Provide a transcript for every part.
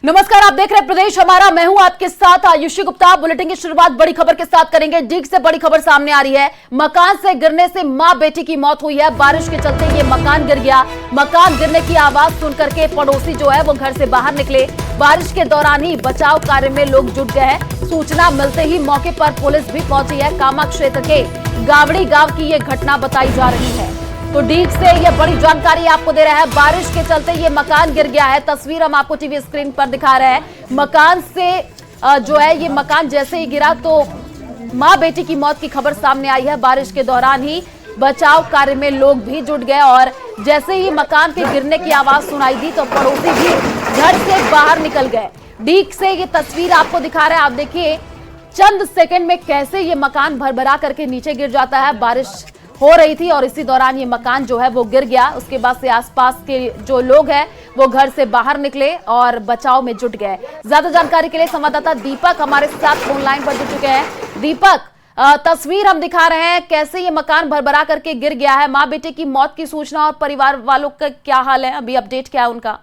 नमस्कार, आप देख रहे हैं प्रदेश हमारा। मैं हूं आपके साथ आयुषी गुप्ता। बुलेटिन की शुरुआत बड़ी खबर के साथ करेंगे। डीग से बड़ी खबर सामने आ रही है। मकान से गिरने से मां बेटी की मौत हुई है। बारिश के चलते ये मकान गिर गया। मकान गिरने की आवाज सुनकर के पड़ोसी जो है वो घर से बाहर निकले। बारिश के दौरान ही बचाव कार्य में लोग जुट गए हैं। सूचना मिलते ही मौके पर पुलिस भी पहुंची है। कामा क्षेत्र के गावड़ी गांव की ये घटना बताई जा रही है। तो डीग से ये बड़ी जानकारी आपको दे रहा है। बारिश के चलते ये मकान गिर गया है। तस्वीर हम आपको टीवी स्क्रीन पर दिखा रहे हैं। मकान से जो है ये मकान जैसे ही गिरा तो मां बेटी की मौत की खबर सामने आई है। बारिश के दौरान ही बचाव कार्य में लोग भी जुट गए और जैसे ही मकान के गिरने की आवाज सुनाई दी तो पड़ोसी भी घर से बाहर निकल गए। डीग से ये तस्वीर आपको दिखा रहे हैं। आप देखिए चंद सेकंड में कैसे ये मकान भरभरा करके नीचे गिर जाता है। बारिश हो रही थी और इसी दौरान ये मकान जो है वो गिर गया। उसके बाद से आसपास के जो लोग हैं वो घर से बाहर निकले और बचाव में जुट गए। ज्यादा जानकारी के लिए संवाददाता दीपक हमारे साथ फोन लाइन पर जुड़ चुके हैं। दीपक, तस्वीर हम दिखा रहे हैं कैसे ये मकान भरभरा करके गिर गया है। मां बेटे की मौत की सूचना और परिवार वालों का क्या हाल है, अभी अपडेट क्या है उनका?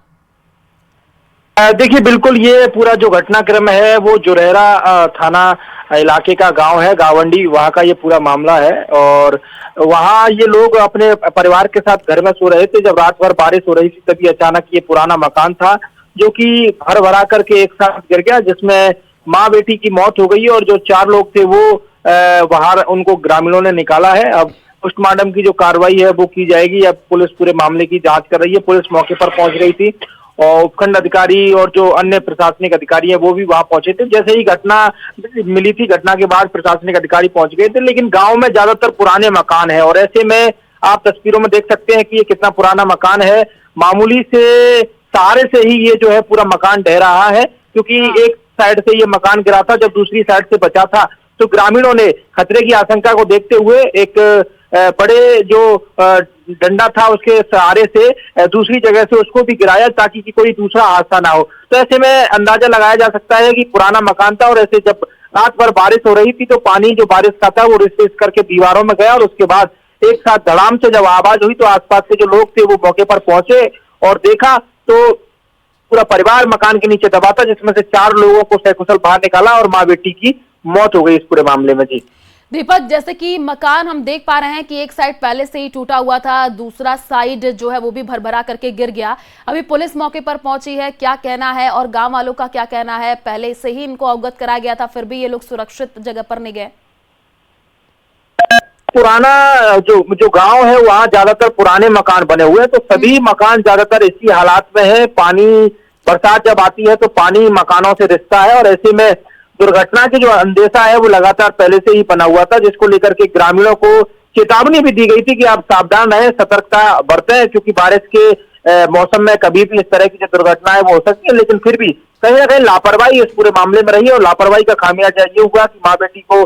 देखिए, बिल्कुल ये पूरा जो घटनाक्रम है वो जुरेहरा थाना इलाके का गांव है, गावंडी, वहां का ये पूरा मामला है। और वहां ये लोग अपने परिवार के साथ घर में सो रहे थे जब रात भर बारिश हो रही थी। तभी अचानक ये पुराना मकान था जो कि भर भरा करके एक साथ गिर गया, जिसमें माँ बेटी की मौत हो गई और जो 4 लोग थे वो बाहर, उनको ग्रामीणों ने निकाला है। अब पोस्टमार्टम की जो कार्रवाई है वो की जाएगी। अब पुलिस पूरे मामले की जांच कर रही है। पुलिस मौके पर पहुंच गई थी और उपखंड अधिकारी और जो अन्य प्रशासनिक अधिकारी हैं वो भी वहां पहुंचे थे। जैसे ही घटना मिली थी, घटना के बाद प्रशासनिक अधिकारी पहुंच गए थे। लेकिन गांव में ज्यादातर पुराने मकान है और ऐसे में आप तस्वीरों में देख सकते हैं कि ये कितना पुराना मकान है। मामूली से सहारे से ही ये जो है पूरा मकान ढह रहा है, क्योंकि एक साइड से ये मकान गिरा था, जब दूसरी साइड से बचा था तो ग्रामीणों ने खतरे की आशंका को देखते हुए एक बड़े जो डंडा था उसके सहारे से दूसरी जगह से उसको भी गिराया ताकि कि कोई दूसरा हादसा ना हो। तो ऐसे में अंदाजा लगाया जा सकता है कि पुराना मकान था और ऐसे जब रात भर बारिश हो रही थी तो पानी जो बारिश का था वो रिस करके दीवारों में गया और उसके बाद एक साथ धड़ाम से जब आवाज हुई तो आसपास के जो लोग थे वो मौके पर पहुंचे और देखा तो पूरा परिवार मकान के नीचे दबा था, जिसमें से 4 लोगों को सकुशल बाहर निकाला और माँ बेटी की मौत हो गई इस पूरे मामले में। जी दीपक, जैसे कि मकान हम देख पा रहे हैं कि एक साइड पहले से ही टूटा हुआ था, दूसरा साइड जो है वो भी भरभरा करके गिर गया। अभी पुलिस मौके पर पहुंची है, क्या कहना है और गांव वालों का क्या कहना है? पहले से ही इनको अवगत कराया गया था फिर भी ये लोग सुरक्षित जगह पर नहीं गए। पुराना जो गांव है वहाँ ज्यादातर पुराने मकान बने हुए हैं, तो सभी मकान ज्यादातर इसी हालात में है। पानी, बरसात जब आती है तो पानी मकानों से रिसता है और ऐसे में दुर्घटना की जो अंदेशा है वो लगातार पहले से ही बना हुआ था, जिसको लेकर के ग्रामीणों को चेतावनी भी दी गई थी कि आप सावधान रहें, सतर्कता बरतें, क्योंकि बारिश के मौसम में कभी भी इस तरह की जो दुर्घटना है वो हो सकती है। लेकिन फिर भी कहीं ना कहीं लापरवाही इस पूरे मामले में रही और लापरवाही का खामियाजा ये हुआ कि माँ बेटी को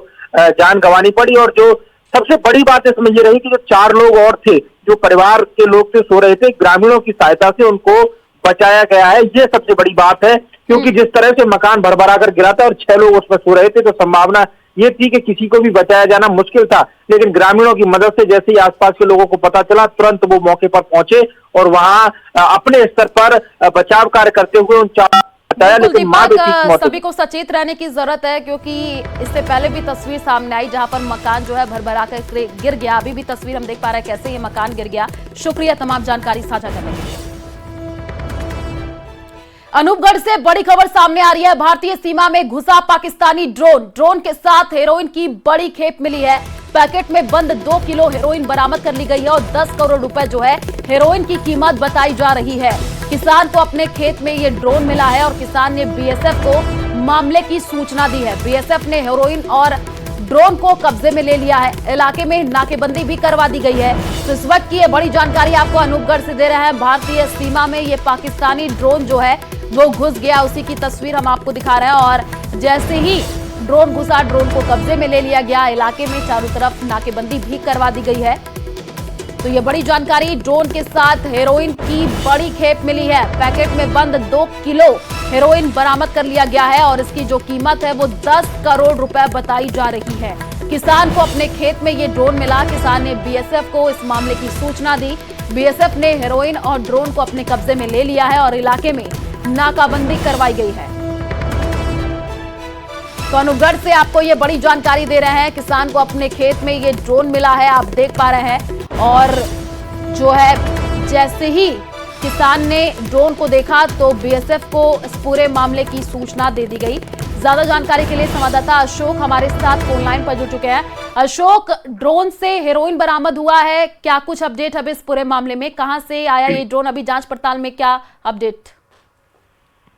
जान गंवानी पड़ी। और जो सबसे बड़ी बात इसमें ये रही कि जो 4 लोग और थे, जो परिवार के लोग थे, सो रहे थे, ग्रामीणों की सहायता से उनको बचाया गया है। ये सबसे बड़ी बात है, क्योंकि जिस तरह से मकान भरभरा कर गिरा था और 6 लोग उसमें सो रहे थे तो संभावना ये थी कि किसी को भी बचाया जाना मुश्किल था। लेकिन ग्रामीणों की मदद से जैसे ही आसपास के लोगों को पता चला, तुरंत वो मौके पर पहुंचे और वहां अपने स्तर पर बचाव कार्य करते हुए उन 4 लेकिन सभी को सचेत रहने की जरूरत है, क्योंकि इससे पहले भी तस्वीर सामने आई जहां पर मकान जो है भरभरा कर गिर गया। अभी भी तस्वीर हम देख पा रहे हैं कैसे ये मकान गिर गया। शुक्रिया तमाम जानकारी साझा करने के लिए। अनूपगढ़ से बड़ी खबर सामने आ रही है। भारतीय सीमा में घुसा पाकिस्तानी ड्रोन के साथ हेरोइन की बड़ी खेप मिली है। पैकेट में बंद 2 किलो हेरोइन बरामद कर ली गई है और 10 करोड़ रुपए जो है हेरोइन की कीमत बताई जा रही है। किसान को अपने खेत में ये ड्रोन मिला है और किसान ने बीएसएफ को मामले की सूचना दी है। बीएसएफ ने हेरोइन और ड्रोन को कब्जे में ले लिया है। इलाके में नाकेबंदी भी करवा दी गई है। तो इस वक्त की ये बड़ी जानकारी आपको अनूपगढ़ से दे रहे हैं। भारतीय सीमा में ये पाकिस्तानी ड्रोन जो है वो घुस गया, उसी की तस्वीर हम आपको दिखा रहे हैं। और जैसे ही ड्रोन घुसा, ड्रोन को कब्जे में ले लिया गया। इलाके में चारों तरफ नाकेबंदी भी करवा दी गई है। तो ये बड़ी जानकारी, ड्रोन के साथ हेरोइन की बड़ी खेप मिली है। पैकेट में बंद 2 किलो हेरोइन बरामद कर लिया गया है और इसकी जो कीमत है वो 10 करोड़ रुपए बताई जा रही है। किसान को अपने खेत में ये ड्रोन मिला। किसान ने बीएसएफ को इस मामले की सूचना दी। बीएसएफ ने हेरोइन और ड्रोन को अपने कब्जे में ले लिया है और इलाके में नाकाबंदी करवाई गई है। सोनूगढ़ से आपको ये बड़ी जानकारी दे रहे हैं। किसान को अपने खेत में ये ड्रोन मिला है, आप देख पा रहे हैं। और जो है जैसे ही किसान ने ड्रोन को देखा तो बीएसएफ को इस पूरे मामले की सूचना दे दी गई। ज्यादा जानकारी के लिए संवाददाता अशोक हमारे साथ फोन लाइन पर जुड़ चुके हैं। अशोक, ड्रोन से हेरोइन बरामद हुआ है, क्या कुछ अपडेट है इस पूरे मामले में? कहां से आया ये ड्रोन? अभी जांच पड़ताल में क्या अपडेट?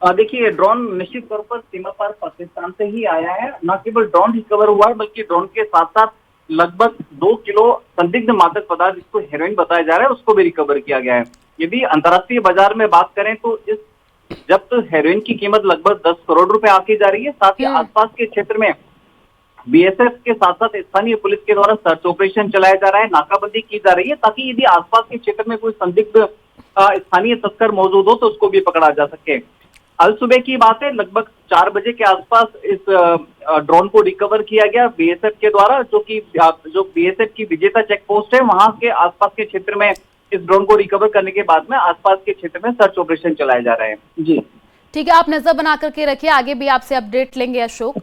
देखिए, ड्रोन निश्चित तौर पर सीमा पार पाकिस्तान से ही आया है। न केवल ड्रोन रिकवर हुआ है बल्कि ड्रोन के साथ साथ लगभग 2 किलो संदिग्ध मादक पदार्थ जिसको हेरोइन बताया जा रहा है उसको भी रिकवर किया गया है। यदि अंतर्राष्ट्रीय बाजार में बात करें तो इस जब्त हेरोइन की कीमत लगभग 10 करोड़ रुपए आकी जा रही है। साथ ही आसपास के क्षेत्र में बीएसएफ के साथ साथ स्थानीय पुलिस के द्वारा सर्च ऑपरेशन चलाया जा रहा है, नाकाबंदी की जा रही है ताकि यदि आसपास के क्षेत्र में कोई संदिग्ध स्थानीय तस्कर मौजूद हो तो उसको भी पकड़ा जा सके। कल सुबह की बात है, लगभग 4 बजे के आसपास इस ड्रोन को रिकवर किया गया बीएसएफ के द्वारा, जो बीएसएफ की विजेता चेक पोस्ट है वहां के आसपास के क्षेत्र में इस ड्रोन को रिकवर करने के बाद में आसपास के क्षेत्र में सर्च ऑपरेशन चलाए जा रहे हैं। जी ठीक है, आप नजर बना करके रखिए, आगे भी आपसे अपडेट लेंगे अशोक।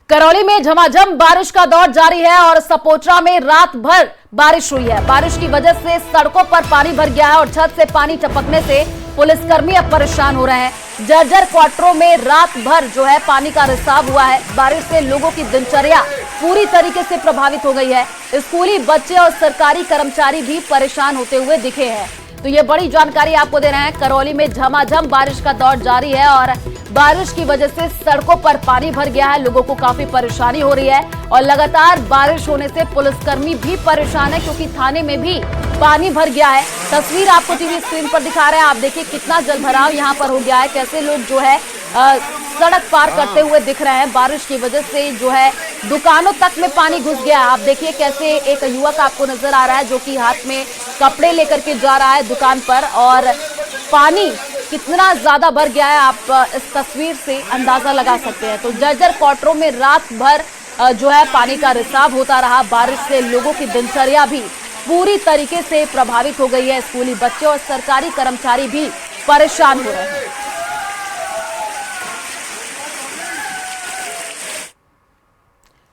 करौली में झमाझम बारिश का दौर जारी है और सपोचरा में रात भर बारिश हुई है। बारिश की वजह से सड़कों पर पानी भर गया है और छत से पानी टपकने से पुलिसकर्मी अब परेशान हो रहे हैं। जर्जर क्वार्टरों में रात भर जो है पानी का रिसाव हुआ है। बारिश से लोगों की दिनचर्या पूरी तरीके से प्रभावित हो गई है। स्कूली बच्चे और सरकारी कर्मचारी भी परेशान होते हुए दिखे हैं। तो ये बड़ी जानकारी आपको दे रहे हैं। करौली में झमाझम बारिश का दौर जारी है और बारिश की वजह से सड़कों पर पानी भर गया है। लोगों को काफी परेशानी हो रही है और लगातार बारिश होने से पुलिसकर्मी भी परेशान है क्योंकि थाने में भी पानी भर गया है। तस्वीर आपको टीवी स्क्रीन पर दिखा रहे हैं। आप देखिए कितना जलभराव यहाँ पर हो गया है, कैसे लोग जो है सड़क पार करते हुए दिख रहे हैं। बारिश की वजह से जो है दुकानों तक में पानी घुस गया है। आप देखिए कैसे एक युवक आपको नजर आ रहा है जो कि हाथ में कपड़े लेकर के जा रहा है दुकान पर, और पानी कितना ज्यादा भर गया है आप इस तस्वीर से अंदाजा लगा सकते हैं। तो जर्जर क्वार्टरों में रात भर जो है पानी का रिसाव होता रहा। बारिश से लोगों की दिनचर्या भी पूरी तरीके से प्रभावित हो गई है। स्कूली बच्चे और सरकारी कर्मचारी भी परेशान हो रहे हैं।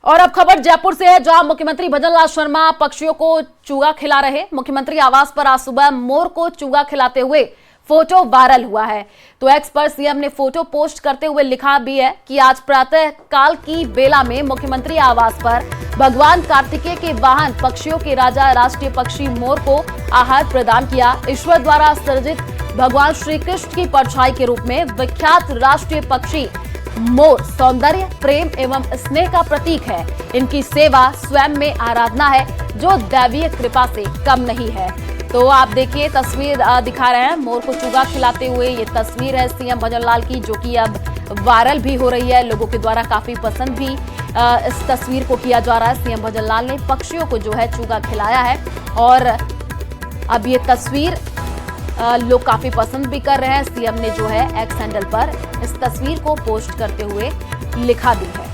और अब खबर जयपुर से है, जहां मुख्यमंत्री भजनलाल शर्मा पक्षियों को चूगा खिला रहे। मुख्यमंत्री आवास पर आज सुबह मोर को चूगा खिलाते हुए फोटो वायरल हुआ है। तो एक्स पर सीएम ने फोटो पोस्ट करते हुए लिखा भी है कि आज प्रातः काल की बेला में मुख्यमंत्री आवास पर भगवान कार्तिकेय के वाहन पक्षियों के राजा राष्ट्रीय पक्षी मोर को आहार प्रदान किया। ईश्वर द्वारा सृजित भगवान श्री कृष्ण की परछाई के रूप में विख्यात राष्ट्रीय पक्षी मोर सौंदर्य, प्रेम एवं स्नेह का प्रतीक है। इनकी सेवा स्वयं में आराधना है जो दैवीय कृपा से कम नहीं है। तो आप देखिए तस्वीर दिखा रहे हैं मोर को चूगा खिलाते हुए। ये तस्वीर है सीएम भजनलाल की जो कि अब वायरल भी हो रही है। लोगों के द्वारा काफी पसंद भी इस तस्वीर को किया जा रहा है। सीएम भजनलाल ने पक्षियों को जो है चूगा खिलाया है और अब ये तस्वीर लोग काफी पसंद भी कर रहे हैं। सीएम ने जो है एक्स हैंडल पर इस तस्वीर को पोस्ट करते हुए लिखा भी है।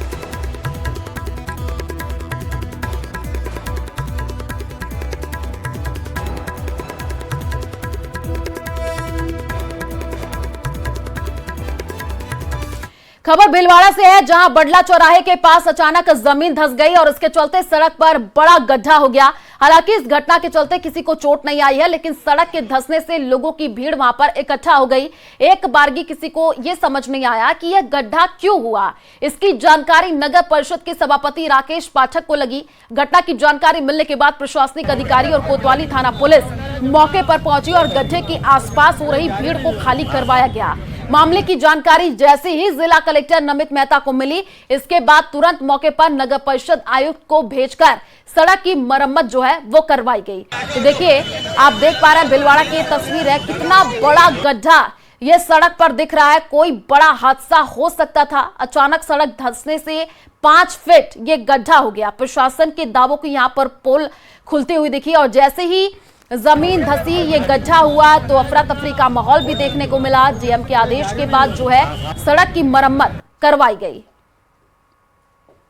खबर भीलवाड़ा से है, जहां बडला चौराहे के पास अचानक जमीन धंस गई और इसके चलते सड़क पर बड़ा गड्ढा हो गया। हालांकि इस घटना के चलते किसी को चोट नहीं आई है, लेकिन सड़क के धंसने से लोगों की भीड़ वहां पर इकट्ठा हो गई। एक बारगी किसी को यह समझ नहीं आया कि यह गड्ढा क्यों हुआ। इसकी जानकारी नगर परिषद के सभापति राकेश पाठक को लगी। घटना की जानकारी मिलने के बाद प्रशासनिक अधिकारी और कोतवाली थाना पुलिस मौके पर पहुंची और गड्ढे के आसपास हो रही भीड़ को खाली करवाया गया। मामले की जानकारी जैसे ही जिला कलेक्टर नमित मेहता को मिली, इसके बाद तुरंत मौके पर नगर परिषद आयुक्त को भेजकर सड़क की मरम्मत जो है वो करवाई गई। तो देखिए आप देख पा रहे हैं भीलवाड़ा की तस्वीर है, कितना बड़ा गड्ढा ये सड़क पर दिख रहा है। कोई बड़ा हादसा हो सकता था। अचानक सड़क धंसने से 5 फीट ये गड्ढा हो गया। प्रशासन के दावों की यहाँ पर पोल खुलती हुई दिखी और जैसे ही जमीन धसी ये गड्ढा हुआ तो अफरा तफरी का माहौल भी देखने को मिला। जीएम के आदेश के बाद जो है सड़क की मरम्मत करवाई गई।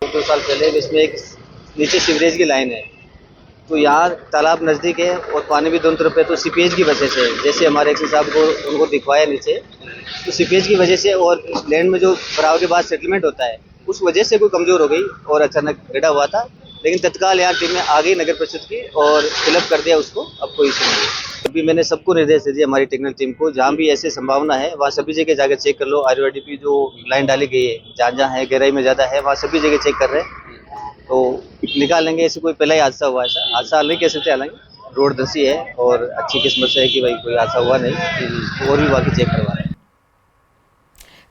2 साल पहले इसमें एक नीचे सीवरेज की लाइन है, तो यहाँ तालाब नज़दीक है और पानी भी दोनों तरफ है, तो सीपेज की वजह से जैसे हमारे एक्सी साहब को उनको दिखवाया नीचे तो सीपेज की वजह से और लैंड में जो भराव के बाद सेटलमेंट होता है उस वजह से कोई कमजोर हो गई और अचानक गड्ढा हुआ था। लेकिन तत्काल यहाँ टीम में आ गई नगर परिषद की और फिलअप कर दिया उसको, अब कोई इशू नहीं है। अभी मैंने सबको निर्देश दे दिया हमारी टेक्निकल टीम को, जहाँ भी ऐसे संभावना है वहाँ सभी जगह जाकर चेक कर लो। आरओडीपी जो लाइन डाली गई है जहाँ जहाँ है गहराई में ज़्यादा है वहाँ सभी जगह चेक कर रहे हैं, तो निकाल लेंगे। ऐसे कोई पहला ही हादसा हुआ, ऐसा हादसा नहीं कह सकते, हालांकि रोड दसी है और अच्छी किस्मत से है कि भाई कोई हादसा हुआ नहीं, और भी बाकी चेक करवा रहे हैं।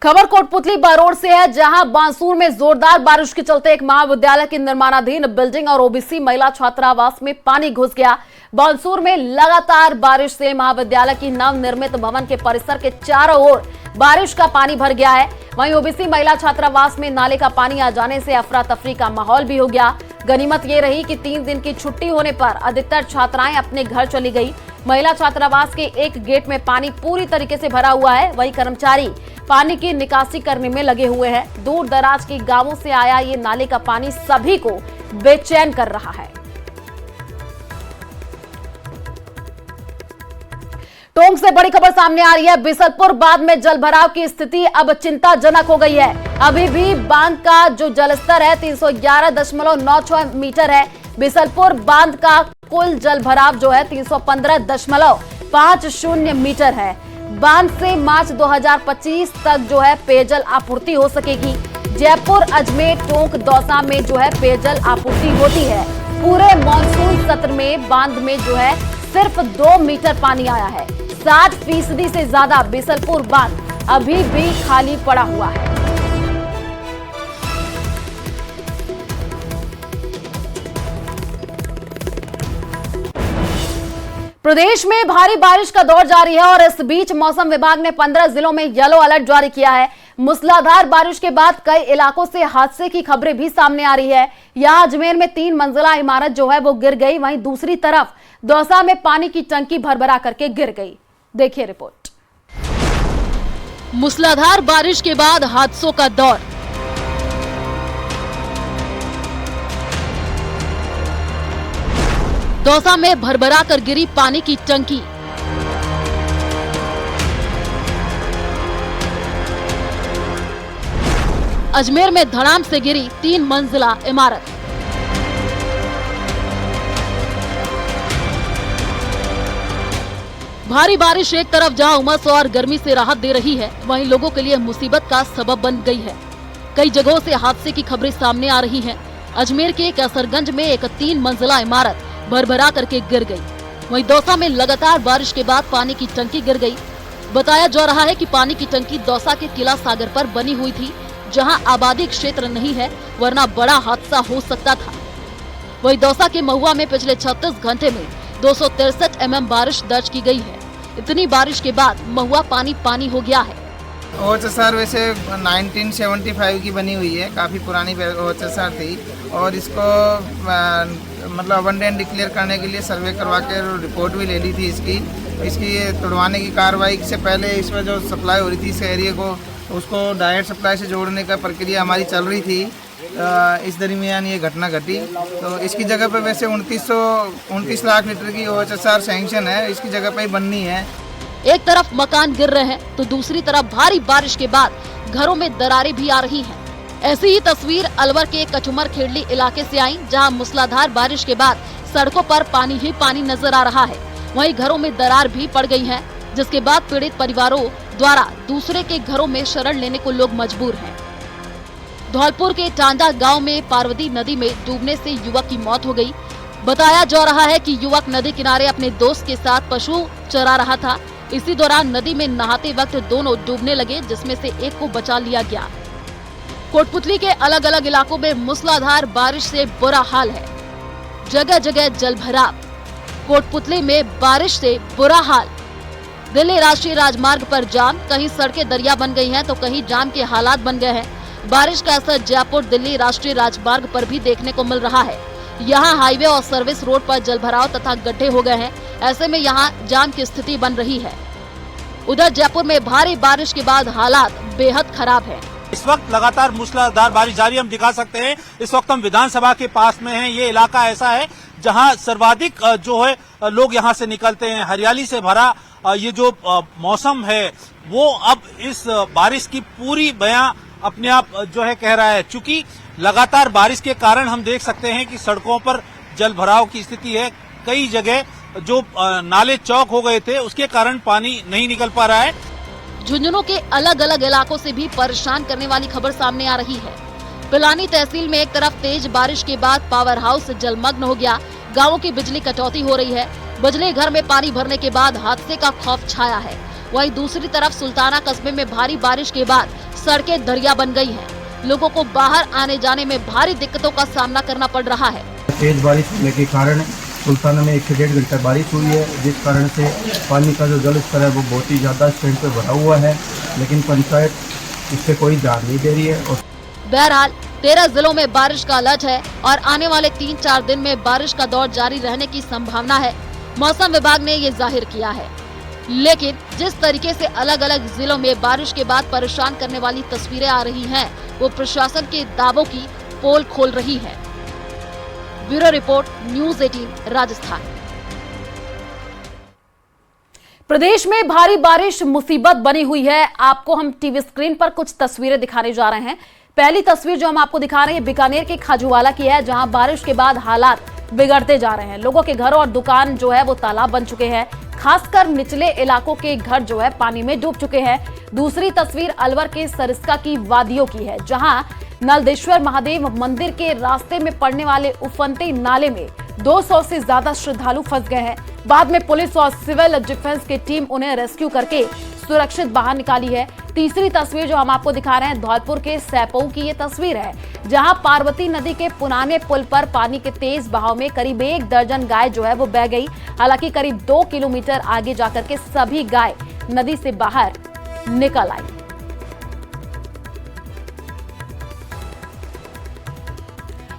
खबर कोटपुतली बारोड़ से है, जहां बांसूर में जोरदार बारिश के चलते एक महाविद्यालय की निर्माणाधीन बिल्डिंग और ओबीसी महिला छात्रावास में पानी घुस गया। बांसूर में लगातार बारिश से महाविद्यालय की नवनिर्मित भवन के परिसर के चारों ओर बारिश का पानी भर गया है। वहीं ओबीसी महिला छात्रावास में नाले का पानी आ जाने से अफरा तफरी का माहौल भी हो गया। गनीमत ये रही कि 3 दिन की छुट्टी होने पर अधिकतर छात्राएं अपने घर चली गई। महिला छात्रावास के एक गेट में पानी पूरी तरीके से भरा हुआ है, वहीं कर्मचारी पानी की निकासी करने में लगे हुए हैं। दूर दराज के गांवों से आया ये नाले का पानी सभी को बेचैन कर रहा है। टोंक से बड़ी खबर सामने आ रही है। बिसलपुर बांध में जलभराव की स्थिति अब चिंताजनक हो गई है। अभी भी बांध का जो जलस्तर है 311.96 मीटर है। बिसलपुर बांध का कुल जलभराव जो है 315.50 मीटर है। बांध से मार्च 2025 तक जो है पेयजल आपूर्ति हो सकेगी। जयपुर, अजमेर, टोंक, दौसा में जो है पेयजल आपूर्ति होती है। पूरे मॉनसून सत्र में बांध में जो है सिर्फ 2 मीटर पानी आया है। 60% से ज्यादा बिसलपुर बांध अभी भी खाली पड़ा हुआ है। प्रदेश में भारी बारिश का दौर जारी है और इस बीच मौसम विभाग ने 15 जिलों में येलो अलर्ट जारी किया है। मूसलाधार बारिश के बाद कई इलाकों से हादसे की खबरें भी सामने आ रही है। यहां अजमेर में 3 मंजिला इमारत जो है वो गिर गई, वहीं दूसरी तरफ दौसा में पानी की टंकी भरभरा करके गिर गई। देखिए रिपोर्ट। मूसलाधार बारिश के बाद हादसों का दौर। दौसा में भरभरा कर गिरी पानी की टंकी। अजमेर में धड़ाम से गिरी 3 मंजिला इमारत। भारी बारिश एक तरफ जहां उमस और गर्मी से राहत दे रही है, वहीं लोगों के लिए मुसीबत का सबब बन गई है। कई जगहों से हादसे की खबरें सामने आ रही हैं। अजमेर के कैसरगंज में एक 3 मंजिला इमारत भरभरा करके गिर गई। वहीं दौसा में लगातार बारिश के बाद पानी की टंकी गिर गई। बताया जा रहा है कि पानी की टंकी दौसा के किला सागर पर बनी हुई थी, जहां आबादी क्षेत्र नहीं है, वरना बड़ा हादसा हो सकता था। वहीं दौसा के महुआ में पिछले 36 घंटे में 263 mm बारिश दर्ज की गई है। इतनी बारिश के बाद महुआ पानी पानी हो गया है। OHSR वैसे 1975 की बनी हुई है, काफ़ी पुरानी OHSR थी और इसको मतलब अबंडेंट डिक्लेयर करने के लिए सर्वे करवा के रिपोर्ट भी ले ली थी इसकी तोड़वाने की कार्रवाई से पहले इसमें जो सप्लाई हो रही थी इस एरिया को, उसको डायरेक्ट सप्लाई से जोड़ने का प्रक्रिया हमारी चल रही थी। इस दरमियान ये घटना घटी, तो इसकी जगह पे वैसे 29 लाख लीटर की OHSR सैंक्शन है, इसकी जगह पे ही बननी है। एक तरफ मकान गिर रहे हैं तो दूसरी तरफ भारी बारिश के बाद घरों में दरारें भी आ रही हैं। ऐसी ही तस्वीर अलवर के कचुमर खेड़ली इलाके से आई, जहां मूसलाधार बारिश के बाद सड़कों पर पानी ही पानी नजर आ रहा है। वहीं घरों में दरार भी पड़ गई है, जिसके बाद पीड़ित परिवारों द्वारा दूसरे के घरों में शरण लेने को लोग मजबूर हैं। धौलपुर के टांडा गांव में पार्वती नदी में डूबने से युवक की मौत हो गई। बताया जा रहा है कि युवक नदी किनारे अपने दोस्त के साथ पशु चरा रहा था। इसी दौरान नदी में नहाते वक्त दोनों डूबने लगे, जिसमें से एक को बचा लिया गया। कोटपुतली के अलग अलग इलाकों में मूसलाधार बारिश से बुरा हाल है, जगह जगह जलभराव। कोटपुतली में बारिश से बुरा हाल। दिल्ली राष्ट्रीय राजमार्ग पर जाम, कहीं सड़कें दरिया बन गई हैं तो कहीं जाम के हालात बन गए हैं। बारिश का असर जयपुर दिल्ली राष्ट्रीय राजमार्ग पर भी देखने को मिल रहा है। यहाँ हाईवे और सर्विस रोड पर जलभराव तथा गड्ढे हो गए हैं। ऐसे में यहाँ जाम की स्थिति बन रही है। उधर जयपुर में भारी बारिश के बाद हालात बेहद खराब है। इस वक्त लगातार मूसलाधार बारिश जारी, हम दिखा सकते हैं। इस वक्त हम विधानसभा के पास में हैं। ये इलाका ऐसा है जहां सर्वाधिक जो है लोग यहां से निकलते हैं। हरियाली से भरा ये जो मौसम है वो अब इस बारिश की पूरी बयां अपने आप जो है कह रहा है। चूंकि लगातार बारिश के कारण हम देख सकते हैं कि सड़कों पर जल भराव की स्थिति है। कई जगह जो नाले चौक हो गए थे उसके कारण पानी नहीं निकल पा रहा है। झुंझुनू के अलग अलग इलाकों से भी परेशान करने वाली खबर सामने आ रही है। पिलानी तहसील में एक तरफ तेज बारिश के बाद पावर हाउस जलमग्न हो गया, गांवों की बिजली कटौती हो रही है। बिजली घर में पानी भरने के बाद हादसे का खौफ छाया है। वहीं दूसरी तरफ सुल्ताना कस्बे में भारी बारिश के बाद सड़कें दरिया बन गई हैं। लोगों को बाहर आने जाने में भारी दिक्कतों का सामना करना पड़ रहा है। तेज बारिश होने के कारण सुल्ताना में 1 से 1.5 घंटा बारिश हुई है, जिस कारण से पानी का जो जल स्तर है वो बहुत ही ज़्यादा स्टैंड पे भरा हुआ है, लेकिन पंचायत इससे कोई ध्यान नहीं दे रही है। बहरहाल 13 जिलों में बारिश का अलर्ट है और आने वाले 3-4 दिन में बारिश का दौर जारी रहने की संभावना है। मौसम विभाग ने ये जाहिर किया है, लेकिन जिस तरीके से अलग अलग जिलों में बारिश के बाद परेशान करने वाली तस्वीरें आ रही हैं, वो प्रशासन के दावों की पोल खोल रही है। Bureau report, news 18 Rajasthan. प्रदेश में भारी बारिश मुसीबत बनी हुई है। आपको हम टीवी स्क्रीन पर कुछ तस्वीरें दिखाने जा रहे हैं। पहली तस्वीर जो हम आपको दिखा रहे हैं बीकानेर के खाजूवाला की है, जहां बारिश के बाद हालात बिगड़ते जा रहे हैं। लोगों के घर और दुकान जो है वो तालाब बन चुके हैं। खासकर निचले इलाकों के घर जो है पानी में डूब चुके हैं। दूसरी तस्वीर अलवर के सरिस्का की वादियों की है, जहां नलदेश्वर महादेव मंदिर के रास्ते में पड़ने वाले उफनते नाले में 200 से ज्यादा श्रद्धालु फंस गए हैं। बाद में पुलिस और सिविल डिफेंस की टीम उन्हें रेस्क्यू करके सुरक्षित बाहर निकाली है। तीसरी तस्वीर जो हम आपको दिखा रहे हैं धौलपुर के सैपऊ की ये तस्वीर है, जहां पार्वती नदी के पुराने पुल पर पानी के तेज बहाव में करीब 1 दर्जन गाय जो है वो बह गई। हालांकि करीब 2 किलोमीटर आगे जाकर के सभी गाय नदी से बाहर निकल आई।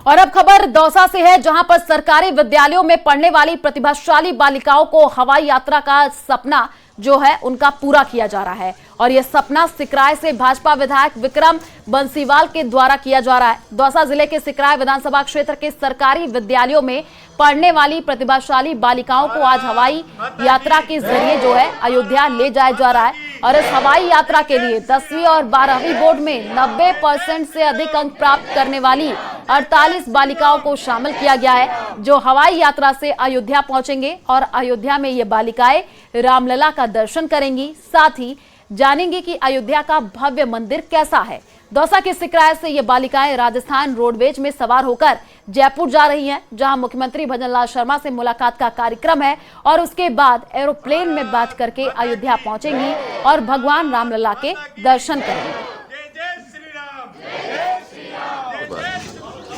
और अब खबर दौसा से है, जहां पर सरकारी विद्यालयों में पढ़ने वाली प्रतिभाशाली बालिकाओं को हवाई यात्रा का सपना जो है उनका पूरा किया जा रहा है। और यह सपना सिकराय से भाजपा विधायक विक्रम बंसीवाल के द्वारा किया जा रहा है। दौसा जिले के सिकराय विधानसभा क्षेत्र के सरकारी विद्यालयों में पढ़ने वाली प्रतिभाशाली बालिकाओं को आज हवाई यात्रा के जरिए जो है अयोध्या ले जाया जा रहा है। और इस हवाई यात्रा के लिए 10वीं और 12वीं बोर्ड में 90% से अधिक अंक प्राप्त करने वाली 48 बालिकाओं को शामिल किया गया है, जो हवाई यात्रा से अयोध्या पहुंचेंगे। और अयोध्या में ये बालिकाएं रामलला का दर्शन करेंगी, साथ ही जानेंगे कि अयोध्या का भव्य मंदिर कैसा है। दौसा के सिकराय से ये बालिकाएं राजस्थान रोडवेज में सवार होकर जयपुर जा रही हैं, जहां मुख्यमंत्री भजन लाल शर्मा से मुलाकात का कार्यक्रम है। और उसके बाद एरोप्लेन में बैठ करके अयोध्या पहुंचेंगी और भगवान रामलला के दर्शन करेंगी।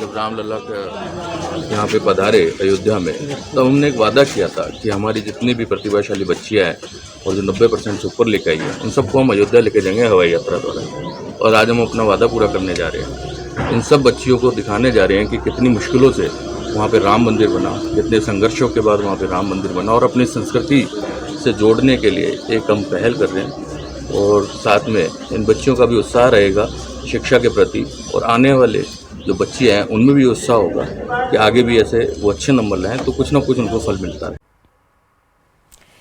जब रामलला का यहाँ पे पधारे अयोध्या में, तो हमने एक वादा किया था कि हमारी जितनी भी प्रतिभाशाली बच्चियाँ हैं और जो 90% से ऊपर लेकर आई हैं, उन सबको हम अयोध्या लेके जाएंगे हवाई यात्रा द्वारा। और आज हम अपना वादा पूरा करने जा रहे हैं। इन सब बच्चियों को दिखाने जा रहे हैं कि कितनी मुश्किलों से वहाँ पे राम मंदिर बना, कितने संघर्षों के बाद वहाँ पे राम मंदिर बना, और अपनी संस्कृति से जोड़ने के लिए एक हम पहल कर रहे हैं। और साथ में इन बच्चियों का भी उत्साह रहेगा शिक्षा के प्रति, और आने वाले जो बच्चे हैं उनमें भी उत्साह होगा कि आगे भी ऐसे वो अच्छे नंबर लाएं, तो कुछ ना कुछ उनको फल मिलता है।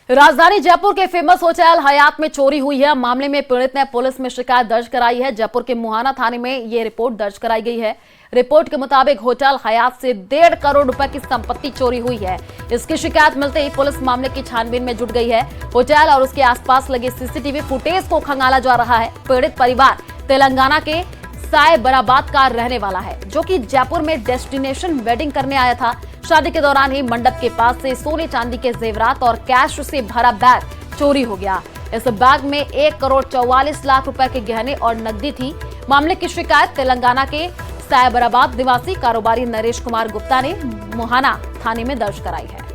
राजधानी जयपुर के फेमस होटल हयात में चोरी हुई है। मामले में पीड़ित ने पुलिस में शिकायत दर्ज कराई है। जयपुर के मुहाना थाने में ये रिपोर्ट दर्ज कराई गई है। रिपोर्ट के मुताबिक होटल हयात से 1.5 करोड़ रुपए की संपत्ति चोरी हुई है। इसकी शिकायत मिलते ही पुलिस मामले की छानबीन में जुट गई है। होटल और उसके आसपास लगे सीसीटीवी फुटेज को खंगाला जा रहा है। पीड़ित परिवार तेलंगाना के साइबराबाद का रहने वाला है, जो कि जयपुर में डेस्टिनेशन वेडिंग करने आया था। शादी के दौरान ही मंडप के पास से सोने चांदी के जेवरात और कैश से भरा बैग चोरी हो गया। इस बैग में 1 करोड़ 44 लाख रुपए के गहने और नकदी थी। मामले की शिकायत तेलंगाना के साइबराबाद निवासी कारोबारी नरेश कुमार गुप्ता ने मुहाना थाने में दर्ज कराई है।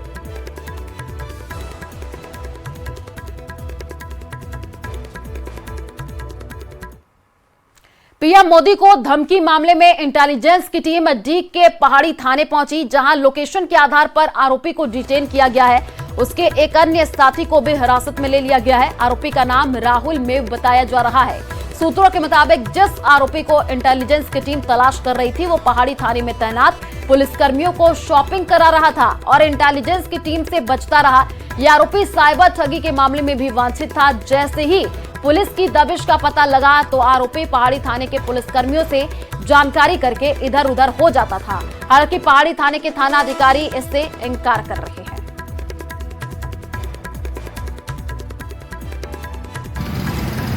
पीएम मोदी को धमकी मामले में इंटेलिजेंस की टीम डीग के पहाड़ी थाने पहुंची, जहां लोकेशन के आधार पर आरोपी को डिटेन किया गया है। उसके एक अन्य साथी को भी हिरासत में ले लिया गया है। आरोपी का नाम राहुल मेव बताया जा रहा है। सूत्रों के मुताबिक जिस आरोपी को इंटेलिजेंस की टीम तलाश कर रही थी वो पहाड़ी थाने में तैनात पुलिसकर्मियों को शॉपिंग करा रहा था और इंटेलिजेंस की टीम से बचता रहा। यह आरोपी साइबर ठगी के मामले में भी वांछित था। जैसे ही पुलिस की दबिश का पता लगा तो आरोपी पहाड़ी थाने के पुलिसकर्मियों से जानकारी करके इधर उधर हो जाता था। हालांकि पहाड़ी थाने के थाना अधिकारी इससे इनकार कर रहे हैं।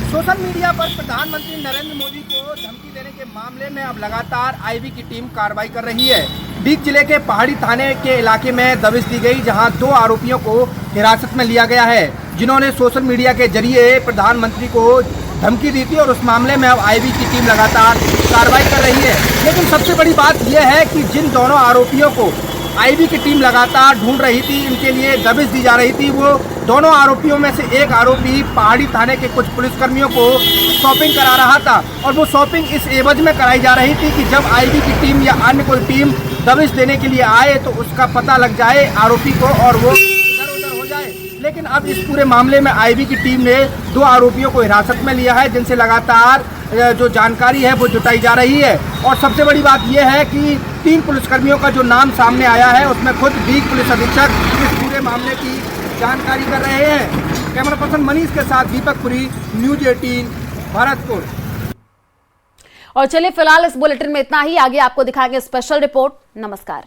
सोशल मीडिया पर प्रधानमंत्री नरेंद्र मोदी को धमकी देने के मामले में अब लगातार आईबी की टीम कार्रवाई कर रही है। डीग जिले के पहाड़ी थाने के इलाके में दबिश दी गई, जहां 2 आरोपियों को हिरासत में लिया गया है, जिन्होंने सोशल मीडिया के जरिए प्रधानमंत्री को धमकी दी थी और उस मामले में अब आईबी की टीम लगातार कार्रवाई कर रही है। लेकिन सबसे बड़ी बात यह है कि जिन दोनों आरोपियों को आईबी की टीम लगातार ढूंढ रही थी, इनके लिए दबिश दी जा रही थी, वो दोनों आरोपियों में से एक आरोपी पहाड़ी थाने के कुछ पुलिसकर्मियों को शॉपिंग करा रहा था और वो शॉपिंग इस एवज में कराई जा रही थी कि जब आईबी की टीम या अन्य कोई टीम दबिश देने के लिए आए तो उसका पता लग जाए आरोपी को और वो इधर उधर हो जाए। लेकिन अब इस पूरे मामले में आईबी की टीम ने 2 आरोपियों को हिरासत में लिया है, जिनसे लगातार जो जानकारी है वो जुटाई जा रही है। और सबसे बड़ी बात यह है कि 3 पुलिसकर्मियों का जो नाम सामने आया है उसमें खुद डीग पुलिस अधीक्षक इस पूरे मामले की जानकारी कर रहे हैं। कैमरा पर्सन मनीष के साथ दीपक पुरी, न्यूज 18 भरतपुर। और चलिए फिलहाल इस बुलेटिन में इतना ही। आगे आपको दिखाएंगे स्पेशल रिपोर्ट। नमस्कार।